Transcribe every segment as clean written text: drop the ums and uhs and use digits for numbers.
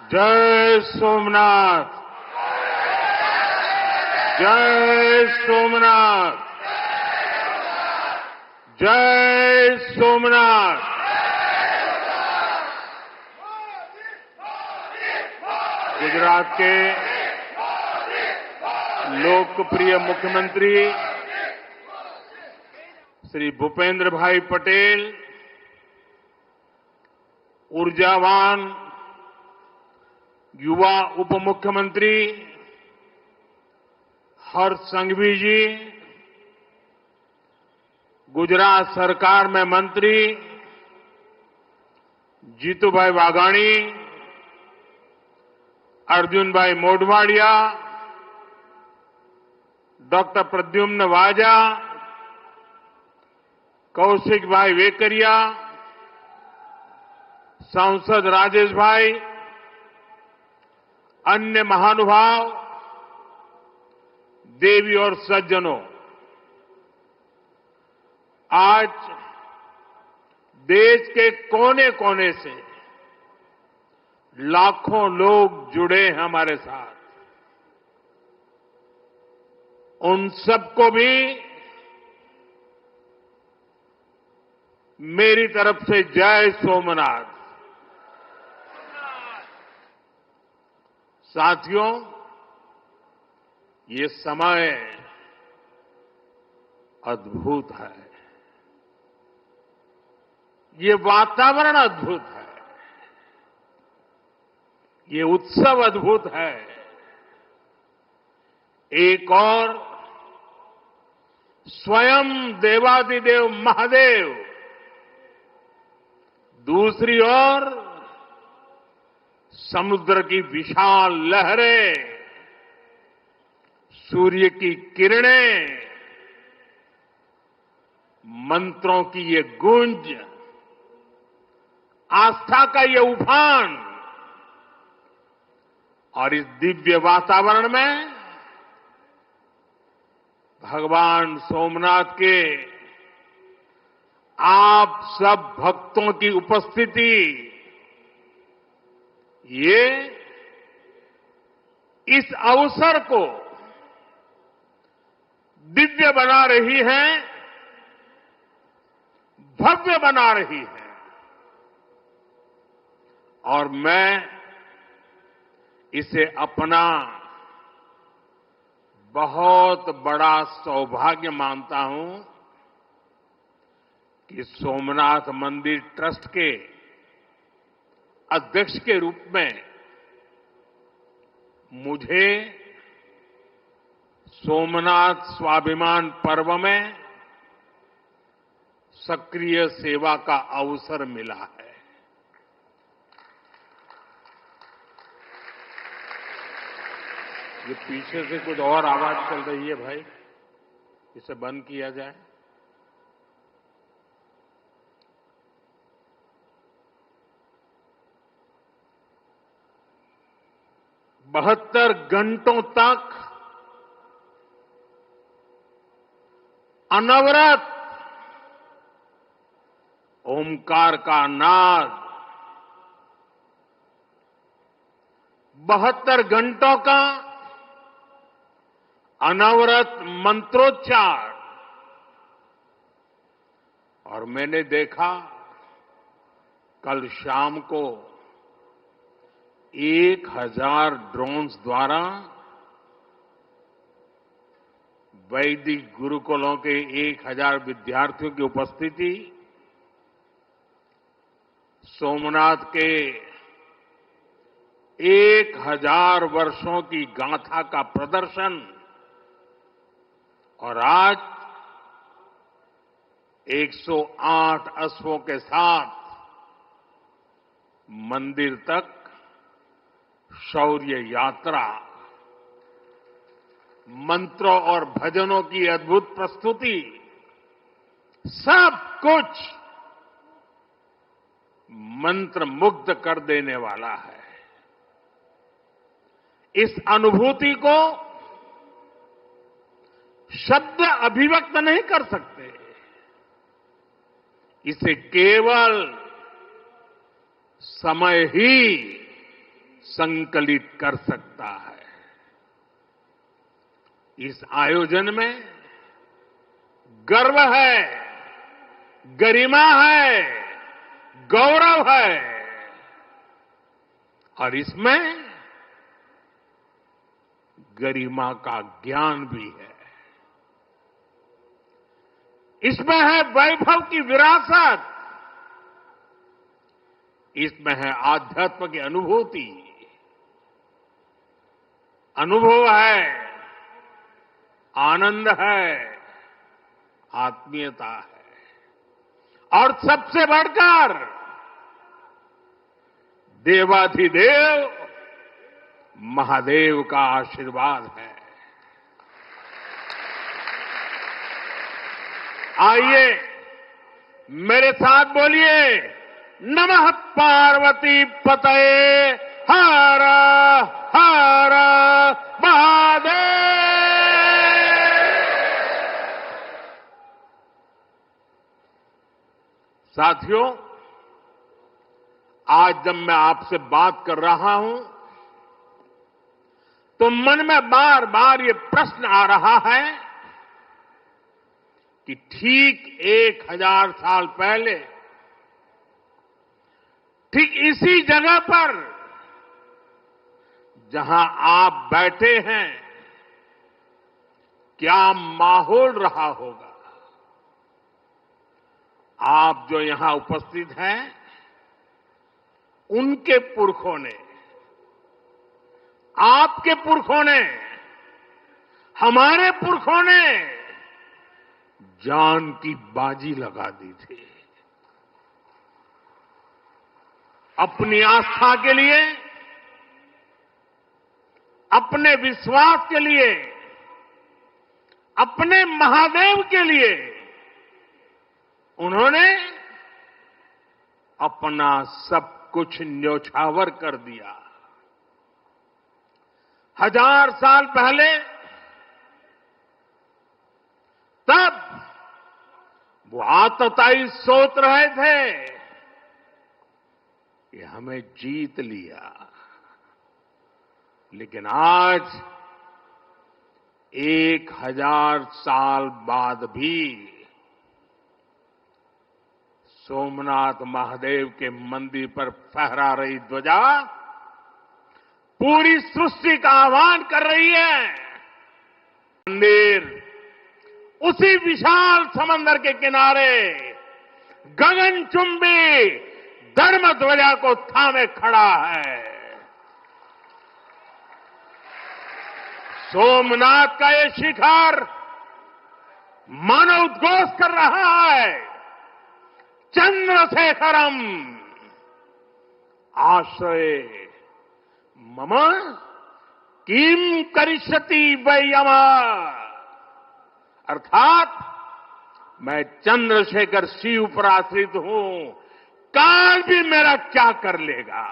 जय सोमनाथ। जय सोमनाथ। जय सोमनाथ। गुजरात के लोकप्रिय मुख्यमंत्री श्री भूपेंद्र भाई पटेल, ऊर्जावान युवा उप मुख्यमंत्री हर्ष संघवी जी, गुजरात सरकार में मंत्री जीतूभाई वाघाणी, अर्जुन भाई मोढवाडिया, डॉक्टर प्रद्युम्न वाजा, कौशिक भाई वेकरिया, सांसद राजेश भाई, अन्य महानुभाव, देवी और सज्जनों, आज देश के कोने कोने से लाखों लोग जुड़े हैं हमारे साथ। उन सबको भी मेरी तरफ से जय सोमनाथ। साथियों, ये समय अद्भुत है, ये वातावरण अद्भुत है, ये उत्सव अद्भुत है। एक और स्वयं देवादिदेव महादेव, दूसरी ओर समुद्र की विशाल लहरें, सूर्य की किरणें, मंत्रों की ये गूंज, आस्था का ये उफान, और इस दिव्य वातावरण में भगवान सोमनाथ के आप सब भक्तों की उपस्थिति, ये इस अवसर को दिव्य बना रही है, भव्य बना रही है। और मैं इसे अपना बहुत बड़ा सौभाग्य मानता हूं कि सोमनाथ मंदिर ट्रस्ट के अध्यक्ष के रूप में मुझे सोमनाथ स्वाभिमान पर्व में सक्रिय सेवा का अवसर मिला है। ये पीछे से कुछ और आवाज चल रही है भाई, इसे बंद किया जाए। बहत्तर घंटों तक अनवरत ओमकार का नाद, 72 घंटों का अनवरत मंत्रोच्चार। और मैंने देखा कल शाम को 1000 ड्रोन्स द्वारा वैदिक गुरुकुलों के 1000 विद्यार्थियों की उपस्थिति, सोमनाथ के 1000 वर्षों की गाथा का प्रदर्शन, और आज 108 अश्वों के साथ मंदिर तक शौर्य यात्रा, मंत्रों और भजनों की अद्भुत प्रस्तुति, सब कुछ मंत्र मुग्ध कर देने वाला है। इस अनुभूति को शब्द अभिव्यक्त नहीं कर सकते, इसे केवल समय ही संकलित कर सकता है। इस आयोजन में गर्व है, गरिमा है, गौरव है और इसमें गरिमा का ज्ञान भी है। इसमें है वैभव की विरासत, इसमें है आध्यात्म की अनुभूति, अनुभव है, आनंद है, आत्मीयता है और सबसे बढ़कर देवाधिदेव महादेव का आशीर्वाद है। आइए मेरे साथ बोलिए, नमः पार्वती पतये हर हर महादेव। साथियों, आज जब मैं आपसे बात कर रहा हूं तो मन में बार बार ये प्रश्न आ रहा है कि ठीक 1000 साल पहले ठीक इसी जगह पर जहां आप बैठे हैं क्या माहौल रहा होगा। आप जो यहां उपस्थित हैं उनके पुरखों ने, आपके पुरखों ने, हमारे पुरखों ने जान की बाजी लगा दी थी अपनी आस्था के लिए, अपने विश्वास के लिए, अपने महादेव के लिए। उन्होंने अपना सब कुछ न्योछावर कर दिया। 1000 साल पहले तब वो आतताई सोच रहे थे कि हमें जीत लिया, लेकिन आज 1000 साल बाद भी सोमनाथ महादेव के मंदिर पर फहरा रही ध्वजा पूरी सृष्टि का आह्वान कर रही है। मंदिर उसी विशाल समंदर के किनारे गगनचुंबी धर्म ध्वजा को थामे खड़ा है। सोमनाथ का ये शिखर मानो उद्घोष कर रहा है, चंद्रशेखरम आश्रय मम किम करिष्यति वै यमः। अर्थात मैं चंद्रशेखर शिव पर आश्रित हूं, काल भी मेरा क्या कर लेगा।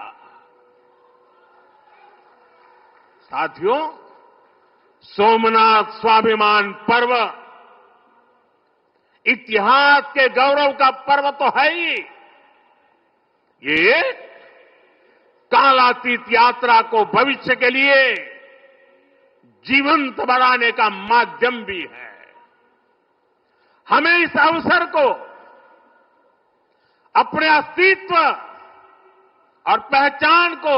साथियों, सोमनाथ स्वाभिमान पर्व इतिहास के गौरव का पर्व तो है ही, ये कालातीत यात्रा को भविष्य के लिए जीवंत बनाने का माध्यम भी है। हमें इस अवसर को अपने अस्तित्व और पहचान को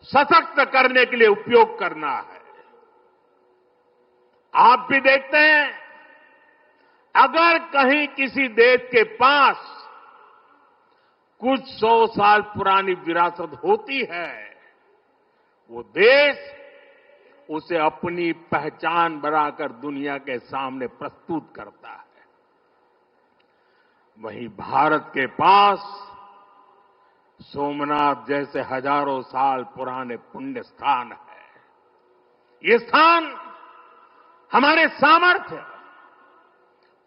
सशक्त करने के लिए उपयोग करना है। आप भी देखते हैं, अगर कहीं किसी देश के पास कुछ 100 साल पुरानी विरासत होती है, वो देश उसे अपनी पहचान बनाकर दुनिया के सामने प्रस्तुत करता है। वहीं भारत के पास सोमनाथ जैसे हजारों साल पुराने पुण्य स्थान है। ये स्थान हमारे सामर्थ्य,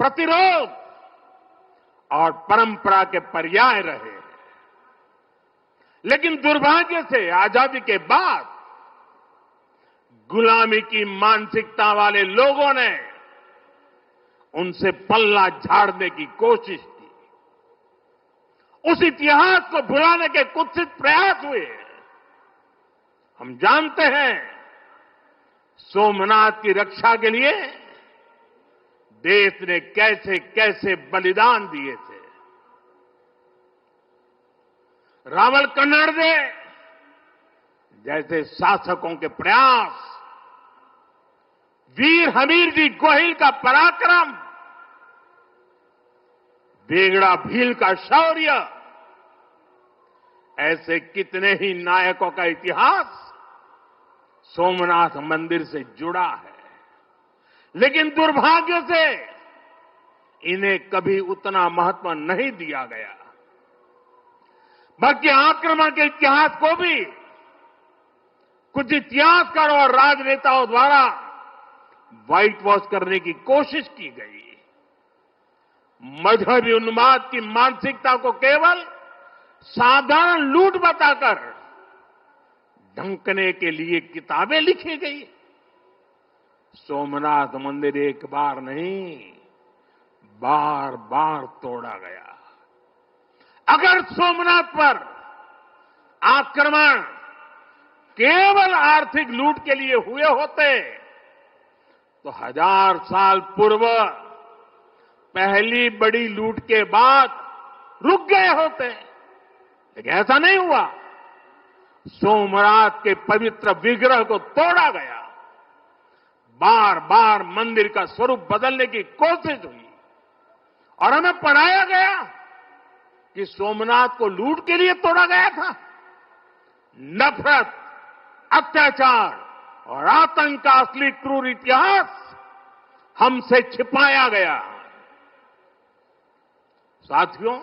प्रतिरोध और परंपरा के पर्याय रहे हैं। लेकिन दुर्भाग्य से आजादी के बाद गुलामी की मानसिकता वाले लोगों ने उनसे पल्ला झाड़ने की कोशिश की। उस इतिहास को भुलाने के कुत्सित प्रयास हुए, हम जानते हैं सोमनाथ की रक्षा के लिए देश ने कैसे कैसे बलिदान दिए थे। रावल कन्नड़े जैसे शासकों के प्रयास, वीर हमीर जी गोहिल का पराक्रम, बेगड़ा भील का शौर्य, ऐसे कितने ही नायकों का इतिहास सोमनाथ मंदिर से जुड़ा है। लेकिन दुर्भाग्य से इन्हें कभी उतना महत्व नहीं दिया गया। बल्कि आक्रमण के इतिहास को भी कुछ इतिहासकारों और राजनेताओं द्वारा व्हाइट वॉश करने की कोशिश की गई। मजहबी उन्माद की मानसिकता को केवल साधारण लूट बताकर ढंकने के लिए किताबें लिखी गई। सोमनाथ मंदिर एक बार नहीं, बार बार तोड़ा गया। अगर सोमनाथ पर आक्रमण केवल आर्थिक लूट के लिए हुए होते तो 1000 साल पूर्व पहली बड़ी लूट के बाद रुक गए होते, लेकिन ऐसा नहीं हुआ। सोमनाथ के पवित्र विग्रह को तोड़ा गया, बार बार मंदिर का स्वरूप बदलने की कोशिश हुई और हमें पढ़ाया गया कि सोमनाथ को लूट के लिए तोड़ा गया था। नफरत, अत्याचार और आतंक का असली क्रूर इतिहास हमसे छिपाया गया। साथियों,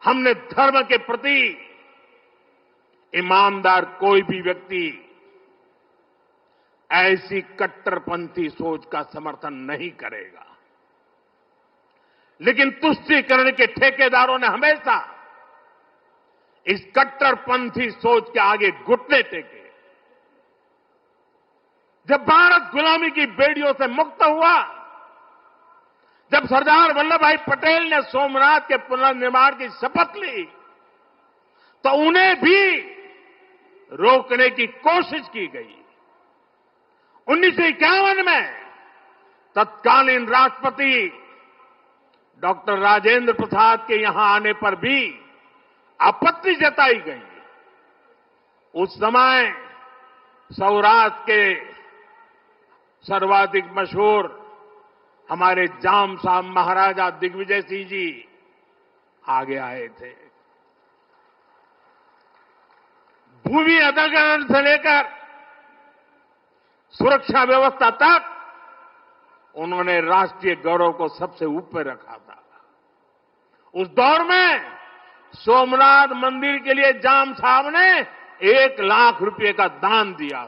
हमने धर्म के प्रति ईमानदार कोई भी व्यक्ति ऐसी कट्टरपंथी सोच का समर्थन नहीं करेगा। लेकिन तुष्टीकरण के ठेकेदारों ने हमेशा इस कट्टरपंथी सोच के आगे घुटने टेके। जब भारत गुलामी की बेड़ियों से मुक्त हुआ, जब सरदार वल्लभ भाई पटेल ने सोमनाथ के पुनर्निर्माण की शपथ ली, तो उन्हें भी रोकने की कोशिश की गई। 1951 में तत्कालीन राष्ट्रपति डॉक्टर राजेंद्र प्रसाद के यहां आने पर भी आपत्ति जताई गई। उस समय सौराष्ट्र के सर्वाधिक मशहूर हमारे जाम साहब महाराजा दिग्विजय सिंह जी आगे आए थे। भूमि अधिग्रहण से लेकर सुरक्षा व्यवस्था तक उन्होंने राष्ट्रीय गौरव को सबसे ऊपर रखा था। उस दौर में सोमनाथ मंदिर के लिए जाम साहब ने 1 लाख रुपए का दान दिया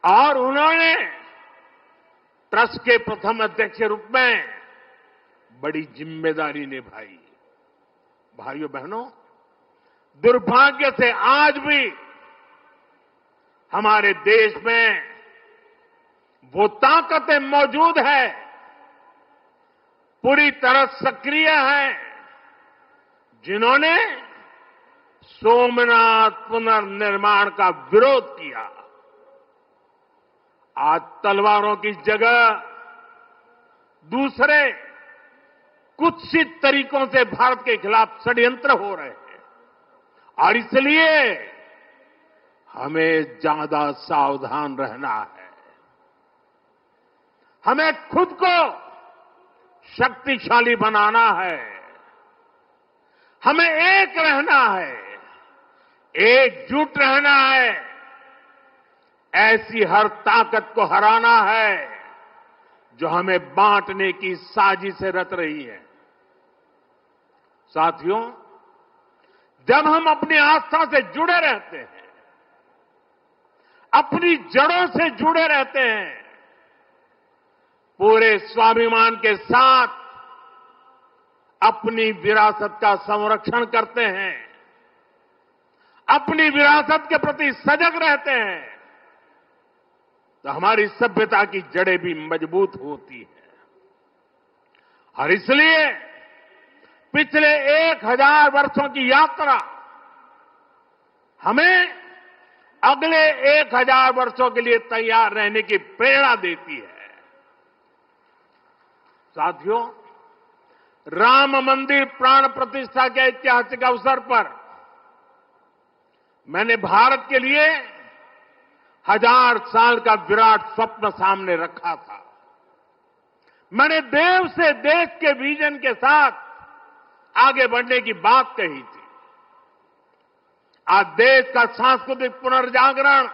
और उन्होंने ट्रस्ट के प्रथम अध्यक्ष के रूप में बड़ी जिम्मेदारी निभाई। भाइयों बहनों, दुर्भाग्य से आज भी हमारे देश में वो ताकतें मौजूद है, पूरी तरह सक्रिय हैं, जिन्होंने सोमनाथ पुनर्निर्माण का विरोध किया। आज तलवारों की जगह दूसरे कुत्सित तरीकों से भारत के खिलाफ षड्यंत्र हो रहे हैं और इसलिए हमें ज्यादा सावधान रहना है। हमें खुद को शक्तिशाली बनाना है, हमें एक रहना है, एकजुट रहना है, ऐसी हर ताकत को हराना है जो हमें बांटने की साजिश से रच रही है। साथियों, जब हम अपनी आस्था से जुड़े रहते हैं, अपनी जड़ों से जुड़े रहते हैं, पूरे स्वाभिमान के साथ अपनी विरासत का संरक्षण करते हैं, अपनी विरासत के प्रति सजग रहते हैं, तो हमारी सभ्यता की जड़ें भी मजबूत होती हैं। और इसलिए पिछले 1000 वर्षों की यात्रा हमें अगले 1000 वर्षों के लिए तैयार रहने की प्रेरणा देती है। साथियों, राम मंदिर प्राण प्रतिष्ठा के ऐतिहासिक अवसर पर मैंने भारत के लिए 1000 साल का विराट स्वप्न सामने रखा था। मैंने देव से देश के विजन के साथ आगे बढ़ने की बात कही थी। आज देश का सांस्कृतिक पुनर्जागरण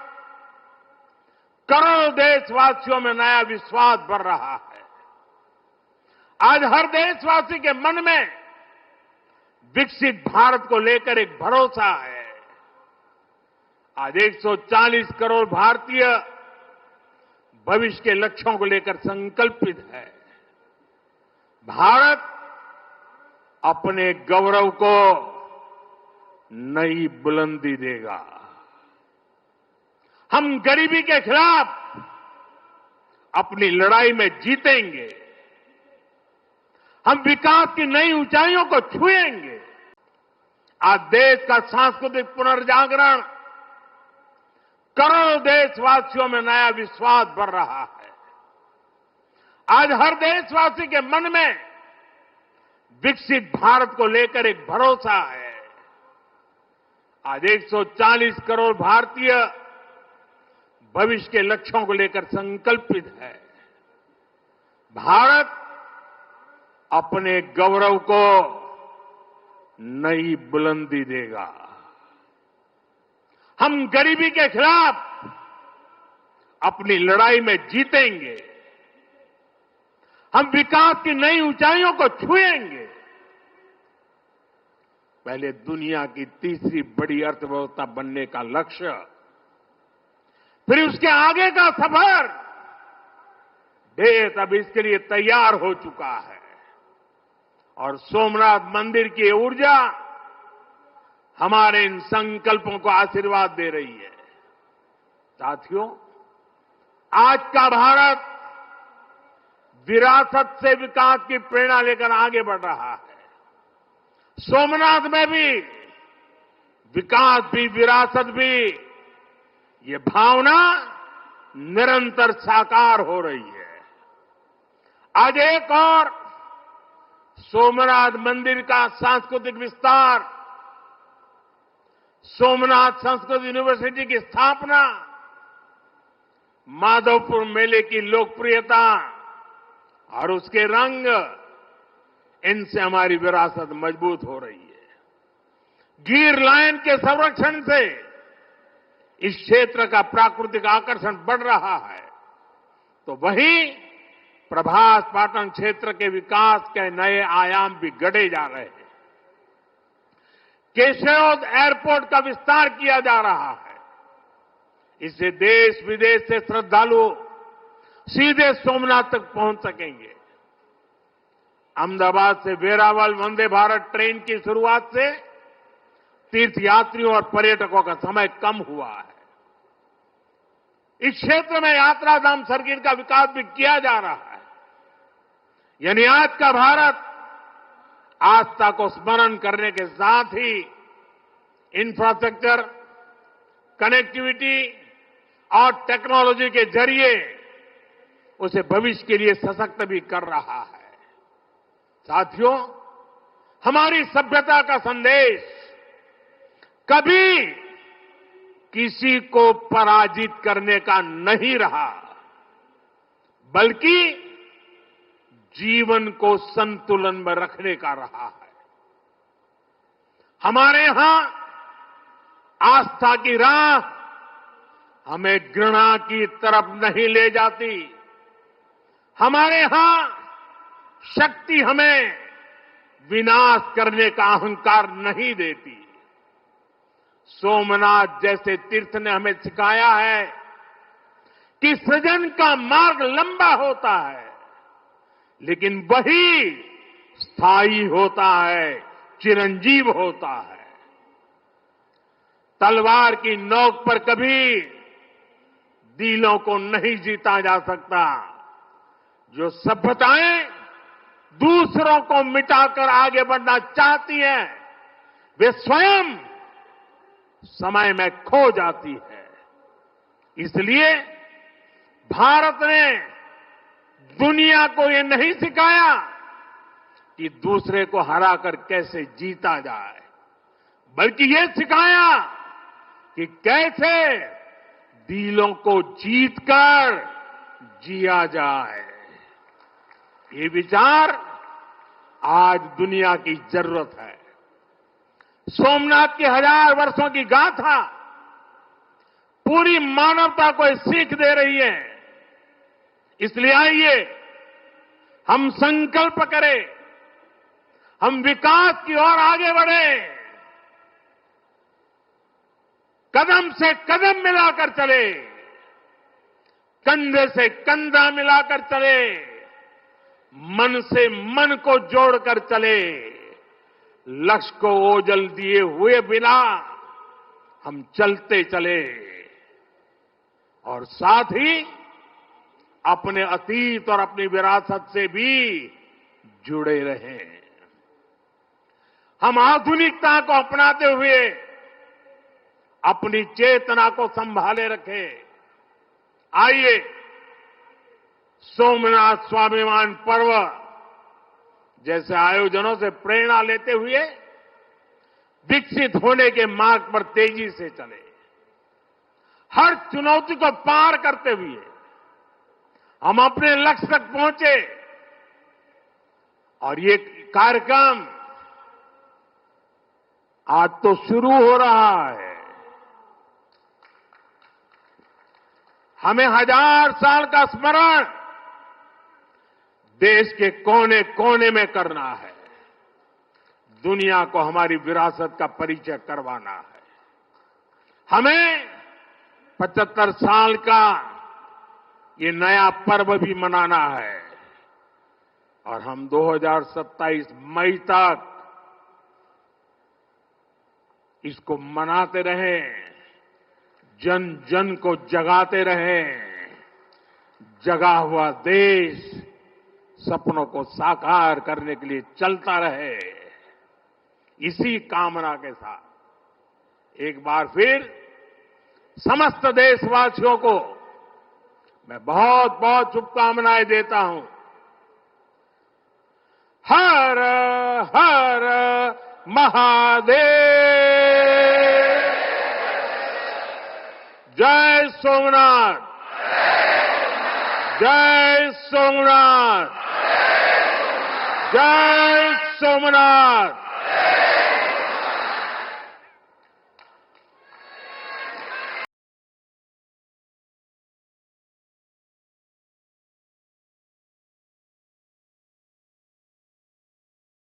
करोड़ों देशवासियों में नया विश्वास भर रहा है। आज हर देशवासी के मन में विकसित भारत को लेकर एक भरोसा है। आज 140 करोड़ भारतीय भविष्य के लक्ष्यों को लेकर संकल्पित है। भारत अपने गौरव को नई बुलंदी देगा। हम गरीबी के खिलाफ अपनी लड़ाई में जीतेंगे। हम विकास की नई ऊंचाइयों को छुएंगे। आज देश का सांस्कृतिक पुनर्जागरण करोड़ों देशवासियों में नया विश्वास भर रहा है। आज हर देशवासी के मन में विकसित भारत को लेकर एक भरोसा है। आज 140 करोड़ भारतीय भविष्य के लक्ष्यों को लेकर संकल्पित है। भारत अपने गौरव को नई बुलंदी देगा। हम गरीबी के खिलाफ अपनी लड़ाई में जीतेंगे। हम विकास की नई ऊंचाइयों को छुएंगे। पहले दुनिया की तीसरी बड़ी अर्थव्यवस्था बनने का लक्ष्य, फिर उसके आगे का सफर, देश अब इसके लिए तैयार हो चुका है। और सोमनाथ मंदिर की ऊर्जा हमारे इन संकल्पों को आशीर्वाद दे रही है। साथियों, आज का भारत विरासत से विकास की प्रेरणा लेकर आगे बढ़ रहा है। सोमनाथ में भी विकास भी विरासत भी, ये भावना निरंतर साकार हो रही है। आज एक और सोमनाथ मंदिर का सांस्कृतिक विस्तार, सोमनाथ संस्कृत यूनिवर्सिटी की स्थापना, माधवपुर मेले की लोकप्रियता और उसके रंग, इनसे हमारी विरासत मजबूत हो रही है। गिर लायन के संरक्षण से इस क्षेत्र का प्राकृतिक आकर्षण बढ़ रहा है, तो वहीं प्रभास पाटन क्षेत्र के विकास के नए आयाम भी गढ़े जा रहे हैं। केशोद एयरपोर्ट का विस्तार किया जा रहा है। इससे देश विदेश से श्रद्धालु सीधे सोमनाथ तक पहुंच सकेंगे। अहमदाबाद से वेरावल वंदे भारत ट्रेन की शुरुआत से तीर्थयात्रियों और पर्यटकों का समय कम हुआ है। इस क्षेत्र में यात्रा धाम सर्किट का विकास भी किया जा रहा है। यानी आज का भारत आस्था को स्मरण करने के साथ ही इंफ्रास्ट्रक्चर, कनेक्टिविटी और टेक्नोलॉजी के जरिए उसे भविष्य के लिए सशक्त भी कर रहा है। साथियों, हमारी सभ्यता का संदेश कभी किसी को पराजित करने का नहीं रहा, बल्कि जीवन को संतुलन में रखने का रहा है। हमारे यहां आस्था की राह हमें घृणा की तरफ नहीं ले जाती। हमारे यहां शक्ति हमें विनाश करने का अहंकार नहीं देती। सोमनाथ जैसे तीर्थ ने हमें सिखाया है कि सृजन का मार्ग लंबा होता है, लेकिन वही स्थायी होता है, चिरंजीव होता है। तलवार की नोक पर कभी दिलों को नहीं जीता जा सकता। जो सभ्यताएं दूसरों को मिटाकर आगे बढ़ना चाहती हैं, वे स्वयं समय में खो जाती है। इसलिए भारत ने दुनिया को ये नहीं सिखाया कि दूसरे को हराकर कैसे जीता जाए, बल्कि ये सिखाया कि कैसे दिलों को जीतकर जिया जाए। ये विचार आज दुनिया की जरूरत है। सोमनाथ की 1000 वर्षों की गाथा पूरी मानवता को सीख दे रही है। इसलिए आइए हम संकल्प करें, हम विकास की ओर आगे बढ़ें, कदम से कदम मिलाकर चले, कंधे से कंधा मिलाकर चले, मन से मन को जोड़कर चले, लक्ष्य को ओझल दिए हुए बिना हम चलते चले और साथ ही अपने अतीत और अपनी विरासत से भी जुड़े रहें। हम आधुनिकता को अपनाते हुए अपनी चेतना को संभाले रखें। आइए सोमनाथ स्वाभिमान पर्व जैसे आयोजनों से प्रेरणा लेते हुए विकसित होने के मार्ग पर तेजी से चले। हर चुनौती को पार करते हुए हम अपने लक्ष्य तक पहुंचे। और ये कार्यक्रम आज तो शुरू हो रहा है। हमें 1000 साल का स्मरण देश के कोने कोने में करना है। दुनिया को हमारी विरासत का परिचय करवाना है। हमें 75 साल का ये नया पर्व भी मनाना है और हम 2027 मई तक इसको मनाते रहें, जन जन को जगाते रहें। जगा हुआ देश सपनों को साकार करने के लिए चलता रहे। इसी कामना के साथ एक बार फिर समस्त देशवासियों को मैं बहुत बहुत शुभकामनाएं देता हूं। हर हर महादेव। जय सोमनाथ, जय सोमनाथ, जय सोमनाथ।